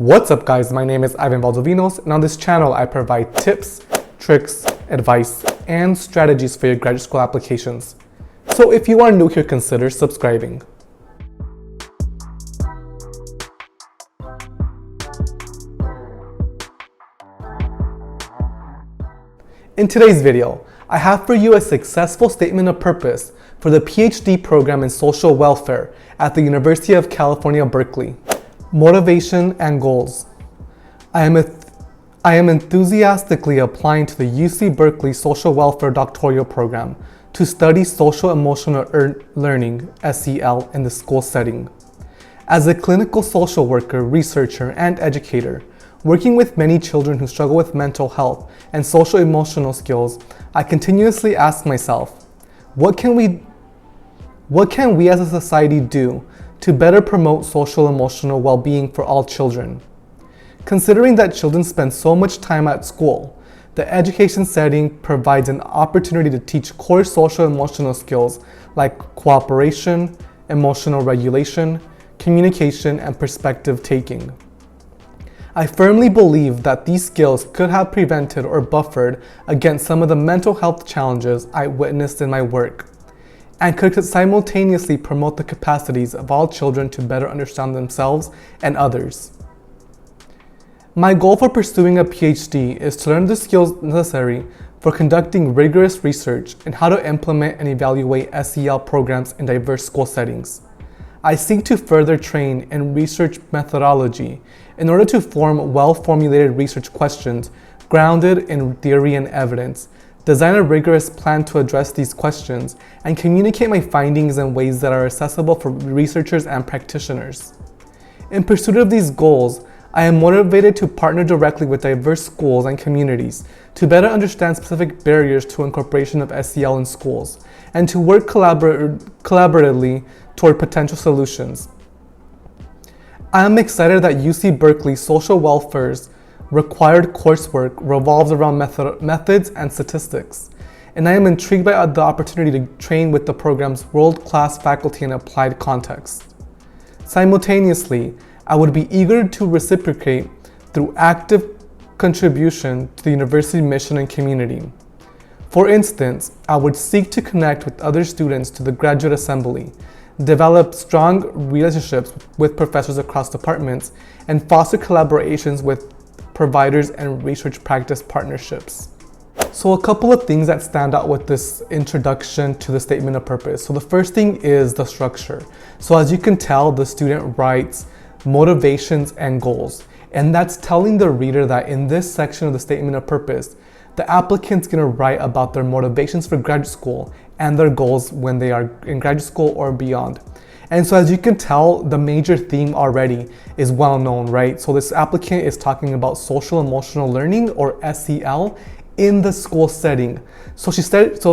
What's up guys, my name is Ivan Valdovinos, and on this channel I provide tips, tricks, advice, and strategies for your graduate school applications. So if you are new here, consider subscribing. In today's video, I have for you a successful statement of purpose for the PhD program in social welfare at the University of California Berkeley. Motivation and goals. I am enthusiastically applying to the UC-Berkeley social welfare doctoral program to study social emotional learning, SEL, in the school setting. As a clinical social worker, researcher, and educator, working with many children who struggle with mental health and social emotional skills, I continuously ask myself, what can we as a society do to better promote social emotional well-being for all children? Considering that children spend so much time at school, the education setting provides an opportunity to teach core social emotional skills like cooperation, emotional regulation, communication, and perspective taking. I firmly believe that these skills could have prevented or buffered against some of the mental health challenges I witnessed in my work, and could simultaneously promote the capacities of all children to better understand themselves and others. My goal for pursuing a PhD is to learn the skills necessary for conducting rigorous research in how to implement and evaluate SEL programs in diverse school settings. I seek to further train in research methodology in order to form well-formulated research questions grounded in theory and evidence, design a rigorous plan to address these questions, and communicate my findings in ways that are accessible for researchers and practitioners. In pursuit of these goals, I am motivated to partner directly with diverse schools and communities to better understand specific barriers to incorporation of SEL in schools, and to work collaboratively toward potential solutions. I am excited that UC-Berkeley Social Welfare's required coursework revolves around methods and statistics, and I am intrigued by the opportunity to train with the program's world-class faculty in applied context. Simultaneously, I would be eager to reciprocate through active contribution to the university mission and community. For instance, I would seek to connect with other students to the graduate assembly, develop strong relationships with professors across departments, and foster collaborations with providers and research practice partnerships. So a couple of things that stand out with this introduction to the statement of purpose. So the first thing is the structure. So as you can tell, the student writes motivations and goals. And that's telling the reader that in this section of the statement of purpose, the applicant's gonna write about their motivations for graduate school and their goals when they are in graduate school or beyond. And so as you can tell, the major theme already is well known, right? So this applicant is talking about social emotional learning, or SEL, in the school setting. So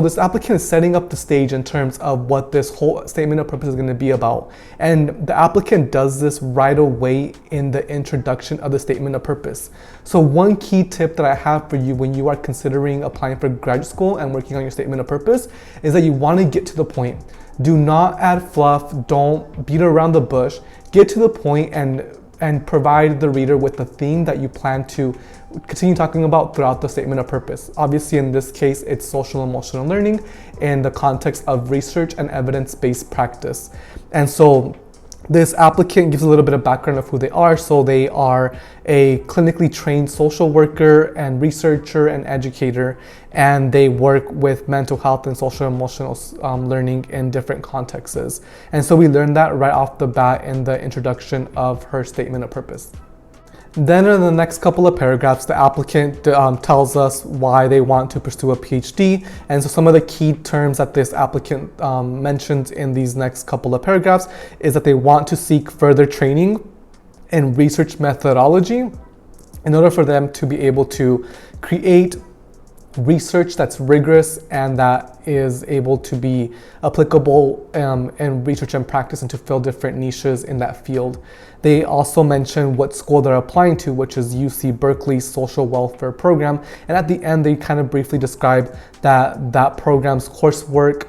this applicant is setting up the stage in terms of what this whole statement of purpose is going to be about. And the applicant does this right away in the introduction of the statement of purpose. So one key tip that I have for you when you are considering applying for graduate school and working on your statement of purpose is that you want to get to the point. Do not add fluff, don't beat around the bush, get to the point and provide the reader with the theme that you plan to continue talking about throughout the statement of purpose. Obviously, in this case, it's social emotional learning in the context of research and evidence-based practice. And so this applicant gives a little bit of background of who they are. So they are a clinically trained social worker and researcher and educator, and they work with mental health and social emotional learning in different contexts. And so we learned that right off the bat in the introduction of her statement of purpose. Then in the next couple of paragraphs, the applicant tells us why they want to pursue a PhD. And so some of the key terms that this applicant mentions in these next couple of paragraphs is that they want to seek further training in research methodology in order for them to be able to create research that's rigorous and that is able to be applicable in research and practice and to fill different niches in that field. They also mention what school they're applying to, which is UC-Berkeley Social Welfare Program. And at the end, they kind of briefly describe that program's coursework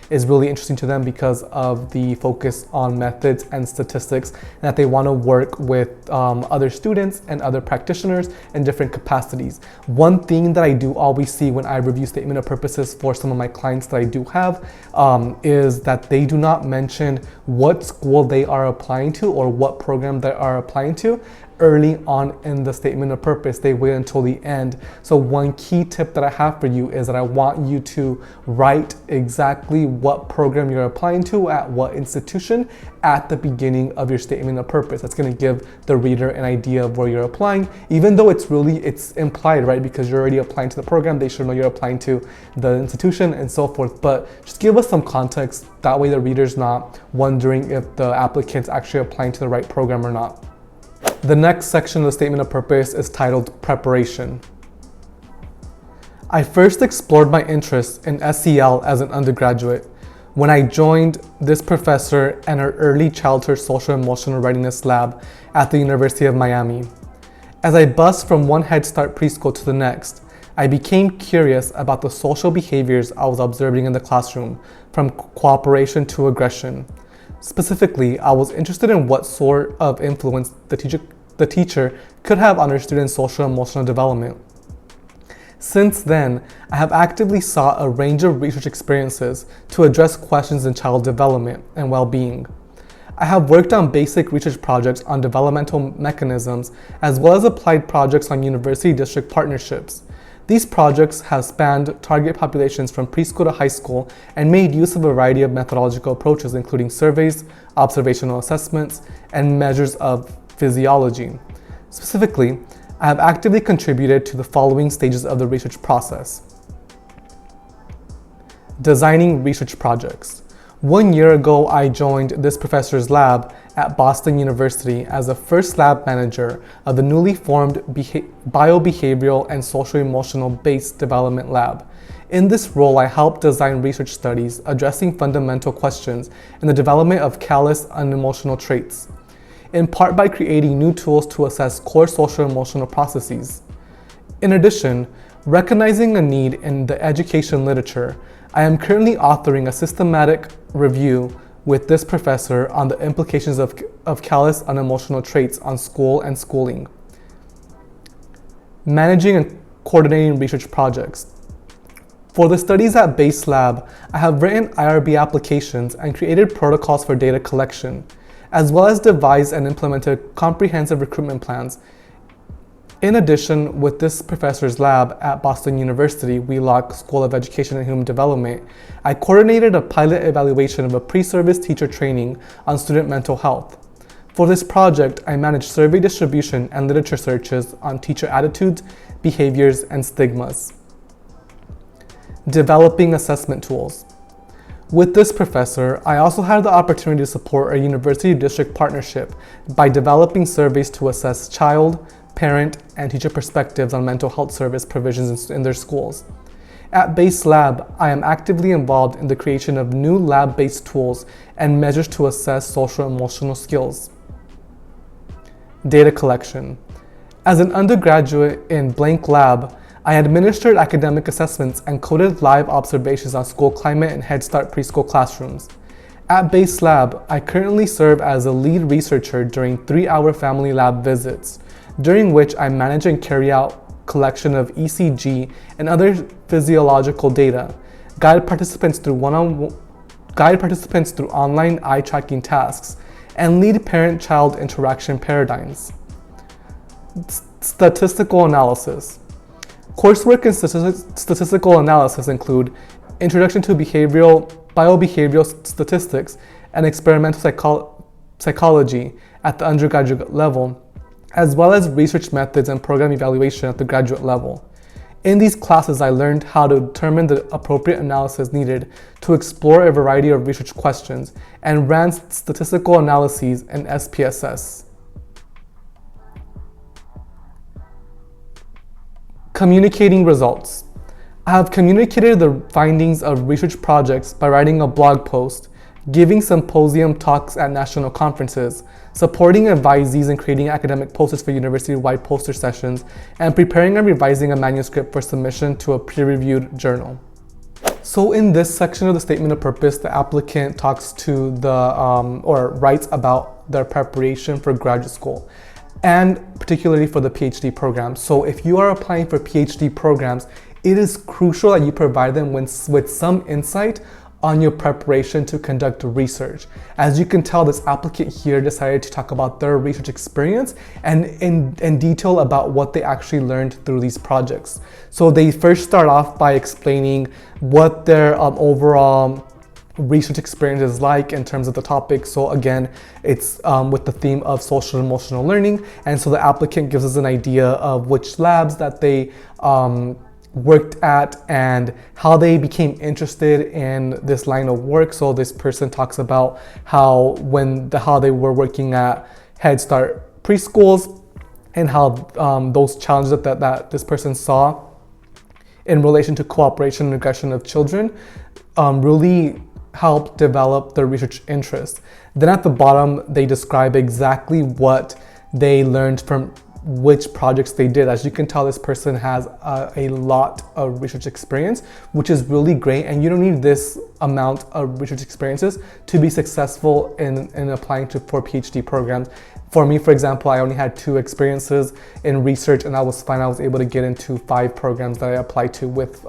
is really interesting to them because of the focus on methods and statistics, and that they want to work with other students and other practitioners in different capacities. One thing that I do always see when I review statement of purposes for some of my clients that I do have is that they do not mention what school they are applying to or what program they are applying to early on in the statement of purpose. They wait until the end. So one key tip that I have for you is that I want you to write exactly what program you're applying to at what institution at the beginning of your statement of purpose. That's going to give the reader an idea of where you're applying, even though it's implied, right? Because you're already applying to the program, they should know you're applying to the institution and so forth. But just give us some context. That way the reader's not wondering if the applicant's actually applying to the right program or not. The next section of the statement of purpose is titled Preparation. I first explored my interest in SEL as an undergraduate when I joined this professor and her early childhood social emotional readiness lab at the University of Miami. As I buzzed from one Head Start preschool to the next, I became curious about the social behaviors I was observing in the classroom, from cooperation to aggression. Specifically, I was interested in what sort of influence the teacher could have on her students' social emotional development. Since then, I have actively sought a range of research experiences to address questions in child development and well-being. I have worked on basic research projects on developmental mechanisms, as well as applied projects on university district partnerships. These projects have spanned target populations from preschool to high school and made use of a variety of methodological approaches, including surveys, observational assessments, and measures of physiology. Specifically, I have actively contributed to the following stages of the research process. Designing research projects. 1 year ago, I joined this professor's lab at Boston University as the first lab manager of the newly formed Biobehavioral and Social-Emotional Based Development Lab. In this role, I helped design research studies addressing fundamental questions in the development of callous unemotional traits, in part by creating new tools to assess core social-emotional processes. In addition, recognizing a need in the education literature, I am currently authoring a systematic review with this professor on the implications of callous unemotional traits on school and schooling. Managing and coordinating research projects. For the studies at Base Lab, I have written IRB applications and created protocols for data collection, as well as devised and implemented comprehensive recruitment plans. In addition, with this professor's lab at Boston University, Wheelock School of Education and Human Development, I coordinated a pilot evaluation of a pre-service teacher training on student mental health. For this project, I managed survey distribution and literature searches on teacher attitudes, behaviors, and stigmas. Developing assessment tools. With this professor, I also had the opportunity to support a university district partnership by developing surveys to assess child, parent, and teacher perspectives on mental health service provisions in their schools. At Base Lab, I am actively involved in the creation of new lab-based tools and measures to assess social-emotional skills. Data collection. As an undergraduate in Blank Lab, I administered academic assessments and coded live observations on school climate and Head Start preschool classrooms. At Base Lab, I currently serve as a lead researcher during 3-hour family lab visits, during which I manage and carry out collection of ECG and other physiological data, guide participants through online eye tracking tasks, and lead parent-child interaction paradigms. Statistical analysis. Coursework in statistical analysis include Introduction to Biobehavioral Statistics and Experimental Psychology at the undergraduate level, as well as research methods and program evaluation at the graduate level. In these classes, I learned how to determine the appropriate analysis needed to explore a variety of research questions and ran statistical analyses in SPSS. Communicating results. I have communicated the findings of research projects by writing a blog post, giving symposium talks at national conferences, supporting advisees in creating academic posters for university-wide poster sessions, and preparing and revising a manuscript for submission to a peer-reviewed journal. So in this section of the statement of purpose, the applicant talks to or writes about their preparation for graduate school, and particularly for the PhD program. So if you are applying for PhD programs, it is crucial that you provide them with some insight on your preparation to conduct research. As you can tell, this applicant here decided to talk about their research experience and in detail about what they actually learned through these projects. So they first start off by explaining what their overall research experience is like in terms of the topic. So again, it's with the theme of social and emotional learning. And so the applicant gives us an idea of which labs that they worked at and how they became interested in this line of work. So this person talks about how they were working at Head Start preschools and how those challenges that this person saw in relation to cooperation and aggression of children really helped develop their research interest. Then at the bottom, they describe exactly what they learned from which projects they did. As you can tell, this person has a lot of research experience, which is really great, and you don't need this amount of research experiences to be successful in applying for PhD programs. For me, for example, I only had 2 experiences in research, and that was fine. I was able to get into 5 programs that I applied to with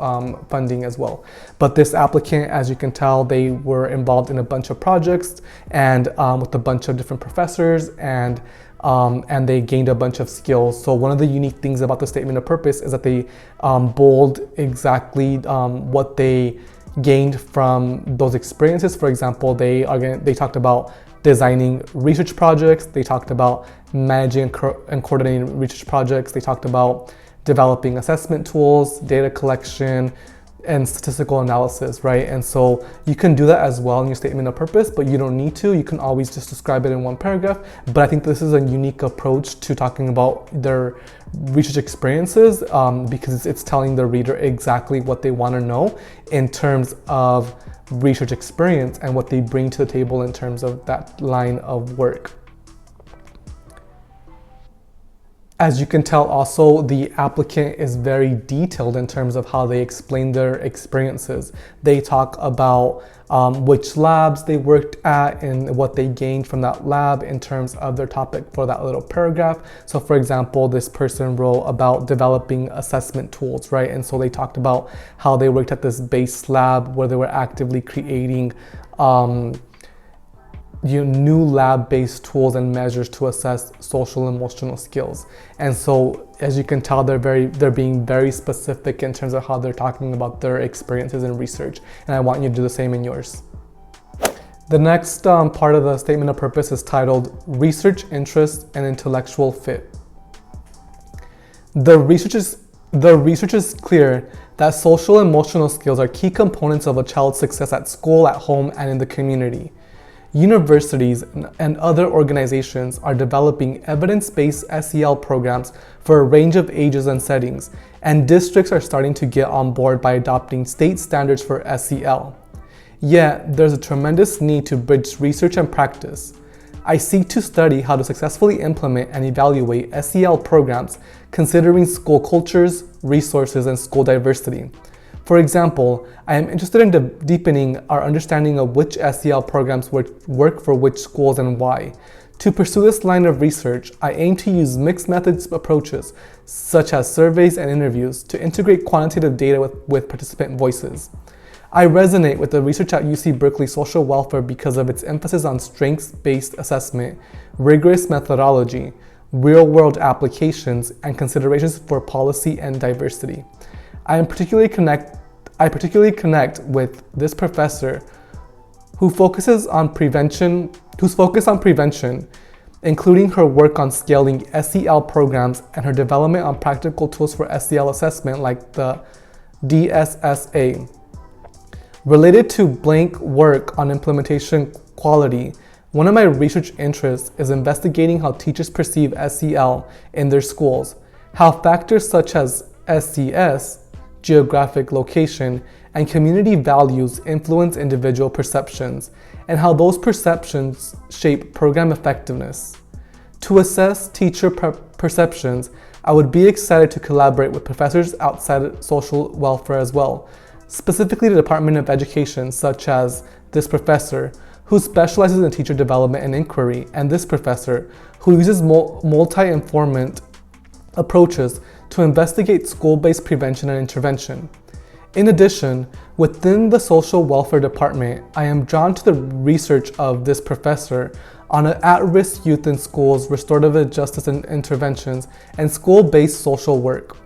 funding as well. But this applicant, as you can tell, they were involved in a bunch of projects and with a bunch of different professors, and they gained a bunch of skills. So one of the unique things about the statement of purpose is that they bold exactly what they gained from those experiences. For example, they talked about designing research projects, they talked about managing and coordinating research projects, they talked about developing assessment tools, data collection, and statistical analysis, right? And so you can do that as well in your statement of purpose, but you don't need to. You can always just describe it in one paragraph. But I think this is a unique approach to talking about their research experiences because it's telling the reader exactly what they want to know in terms of research experience and what they bring to the table in terms of that line of work. As you can tell also, the applicant is very detailed in terms of how they explain their experiences. They talk about which labs they worked at and what they gained from that lab in terms of their topic for that little paragraph. So for example, this person wrote about developing assessment tools, right? And so they talked about how they worked at this base lab where they were actively creating new lab-based tools and measures to assess social and emotional skills. And so as you can tell, they're being very specific in terms of how they're talking about their experiences in research, and I want you to do the same in yours. The next part of the statement of purpose is titled Research Interest and Intellectual Fit. The research is clear that social and emotional skills are key components of a child's success at school, at home, and in the community. Universities and other organizations are developing evidence-based SEL programs for a range of ages and settings, and districts are starting to get on board by adopting state standards for SEL. Yet, there's a tremendous need to bridge research and practice. I seek to study how to successfully implement and evaluate SEL programs considering school cultures, resources, and school diversity. For example, I am interested in deepening our understanding of which SEL programs work for which schools and why. To pursue this line of research, I aim to use mixed methods approaches, such as surveys and interviews, to integrate quantitative data with participant voices. I resonate with the research at UC-Berkeley social welfare because of its emphasis on strengths-based assessment, rigorous methodology, real-world applications, and considerations for policy and diversity. I particularly connect with this professor whose focus on prevention, including her work on scaling SEL programs and her development on practical tools for SEL assessment like the DSSA. Related to blank work on implementation quality, one of my research interests is investigating how teachers perceive SEL in their schools, how factors such as SES, geographic location, and community values influence individual perceptions, and how those perceptions shape program effectiveness. To assess teacher perceptions, I would be excited to collaborate with professors outside social welfare as well, specifically the Department of Education, such as this professor, who specializes in teacher development and inquiry, and this professor, who uses multi-informant approaches to investigate school-based prevention and intervention. In addition, within the social welfare department, I am drawn to the research of this professor on at-risk youth in schools, restorative justice and interventions, and school-based social work.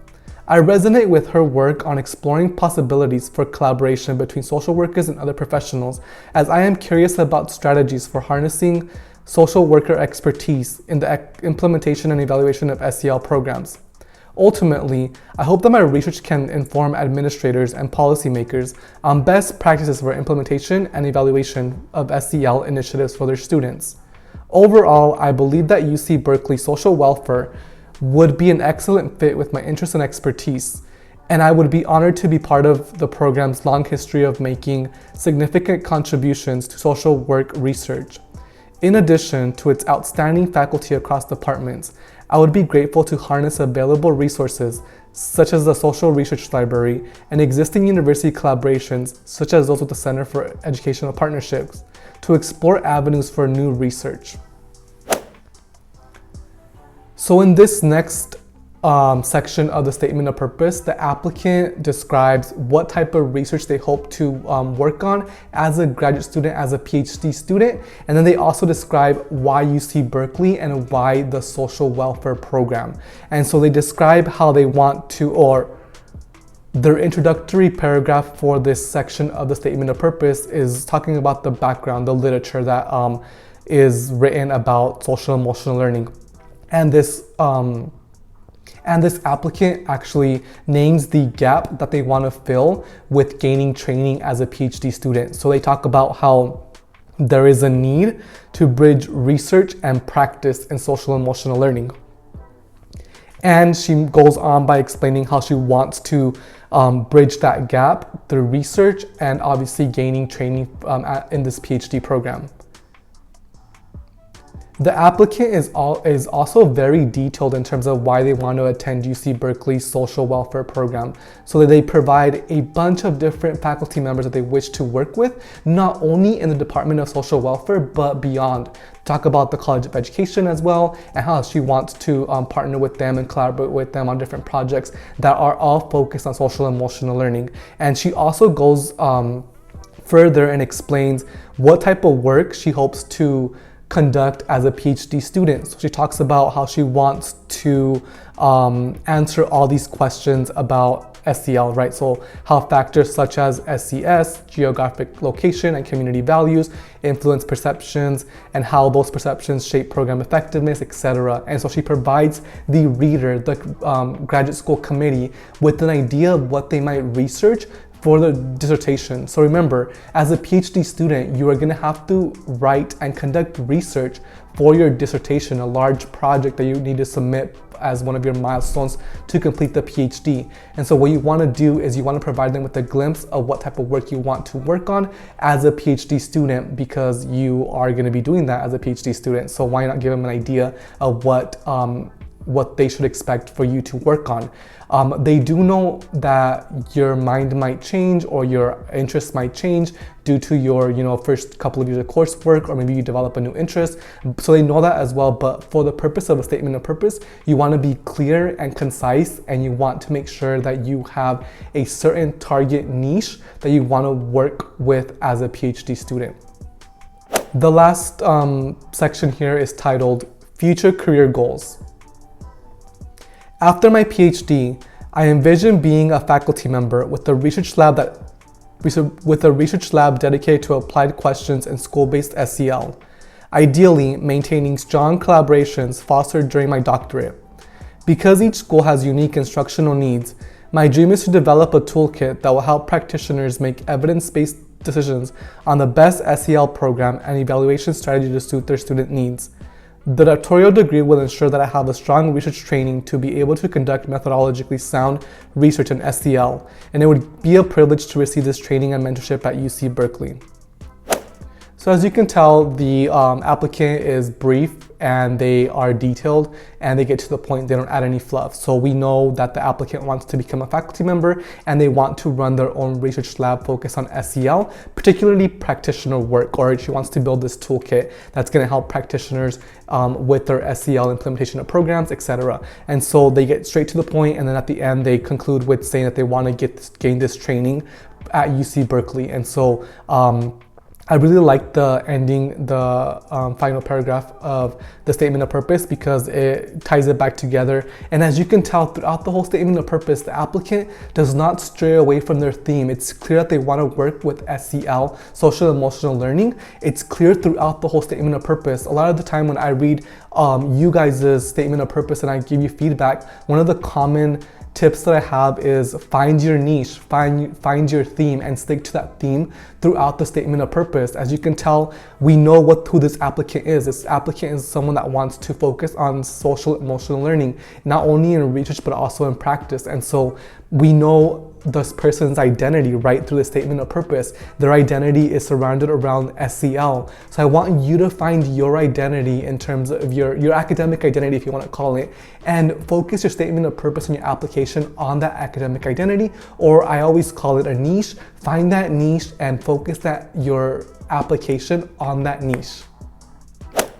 I resonate with her work on exploring possibilities for collaboration between social workers and other professionals, as I am curious about strategies for harnessing social worker expertise in the implementation and evaluation of SEL programs. Ultimately, I hope that my research can inform administrators and policymakers on best practices for implementation and evaluation of SEL initiatives for their students. Overall, I believe that UC-Berkeley social welfare would be an excellent fit with my interest and expertise, and I would be honored to be part of the program's long history of making significant contributions to social work research. In addition to its outstanding faculty across departments, I would be grateful to harness available resources such as the Social Research Library and existing university collaborations such as those with the Center for Educational Partnerships to explore avenues for new research. So in this next section of the statement of purpose, the applicant describes what type of research they hope to work on as a graduate student, as a PhD student, and then they also describe why UC-Berkeley and why the social welfare program. And so they describe how they want to, or their introductory paragraph for this section of the statement of purpose is talking about the background, the literature that is written about social emotional learning. And this applicant actually names the gap that they want to fill with gaining training as a PhD student. So they talk about how there is a need to bridge research and practice in social emotional learning. And she goes on by explaining how she wants to bridge that gap through research and obviously gaining training in this PhD program. The applicant is also very detailed in terms of why they want to attend UC-Berkeley's social welfare program, so that they provide a bunch of different faculty members that they wish to work with, not only in the Department of Social Welfare, but beyond. Talk about the College of Education as well, and how she wants to partner with them and collaborate with them on different projects that are all focused on social emotional learning. And she also goes further and explains what type of work she hopes to conduct as a PhD student. So she talks about how she wants to answer all these questions about SEL, right? So how factors such as SES, geographic location, and community values influence perceptions, and how those perceptions shape program effectiveness, etc. And so she provides the reader, the graduate school committee, with an idea of what they might research for the dissertation. So remember, as a PhD student, you are gonna have to write and conduct research for your dissertation, a large project that you need to submit as one of your milestones to complete the PhD. And so what you wanna do is you wanna provide them with a glimpse of what type of work you want to work on as a PhD student, because you are gonna be doing that as a PhD student. So why not give them an idea of what they should expect for you to work on. They do know that your mind might change or your interests might change due to your first couple of years of coursework, or maybe you develop a new interest. So they know that as well, but for the purpose of a statement of purpose, you want to be clear and concise, and you want to make sure that you have a certain target niche that you want to work with as a PhD student. The last section here is titled Future Career Goals. After my PhD, I envision being a faculty member with a research lab dedicated to applied questions in school-based SEL, ideally maintaining strong collaborations fostered during my doctorate. Because each school has unique instructional needs, my dream is to develop a toolkit that will help practitioners make evidence-based decisions on the best SEL program and evaluation strategy to suit their student needs. The doctoral degree will ensure that I have a strong research training to be able to conduct methodologically sound research in SEL, and it would be a privilege to receive this training and mentorship at UC-Berkeley. So as you can tell, the applicant is brief and they are detailed and they get to the point, they don't add any fluff. So we know that the applicant wants to become a faculty member and they want to run their own research lab focused on SEL, particularly practitioner work, or she wants to build this toolkit that's going to help practitioners with their SEL implementation of programs, etc. And so they get straight to the point, and then at the end they conclude with saying that they want to gain this training at UC-Berkeley. And so I really like the ending, the final paragraph of the statement of purpose, because it ties it back together. And as you can tell throughout the whole statement of purpose, the applicant does not stray away from their theme. It's clear that they want to work with SEL, social emotional learning. It's clear throughout the whole statement of purpose. A lot of the time when I read you guys' statement of purpose and I give you feedback, one of the common tips that I have is find your niche, find your theme, and stick to that theme throughout the statement of purpose. As you can tell, we know who this applicant is. This applicant is someone that wants to focus on social emotional learning, not only in research but also in practice. And so we know this person's identity right through the statement of purpose. Their identity is surrounded around SEL. So I want you to find your identity in terms of your academic identity, if you want to call it, and focus your statement of purpose and your application on that academic identity, or I always call it a niche. Find that niche and focus your application on that niche.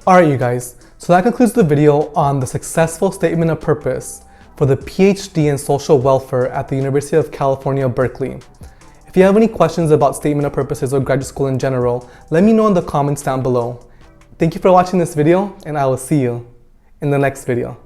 All right, you guys, so that concludes the video on the successful statement of purpose for the PhD in social welfare at the University of California Berkeley. If you have any questions about statement of purposes or graduate school in general, let me know in the comments down below. Thank you for watching this video, and I will see you in the next video.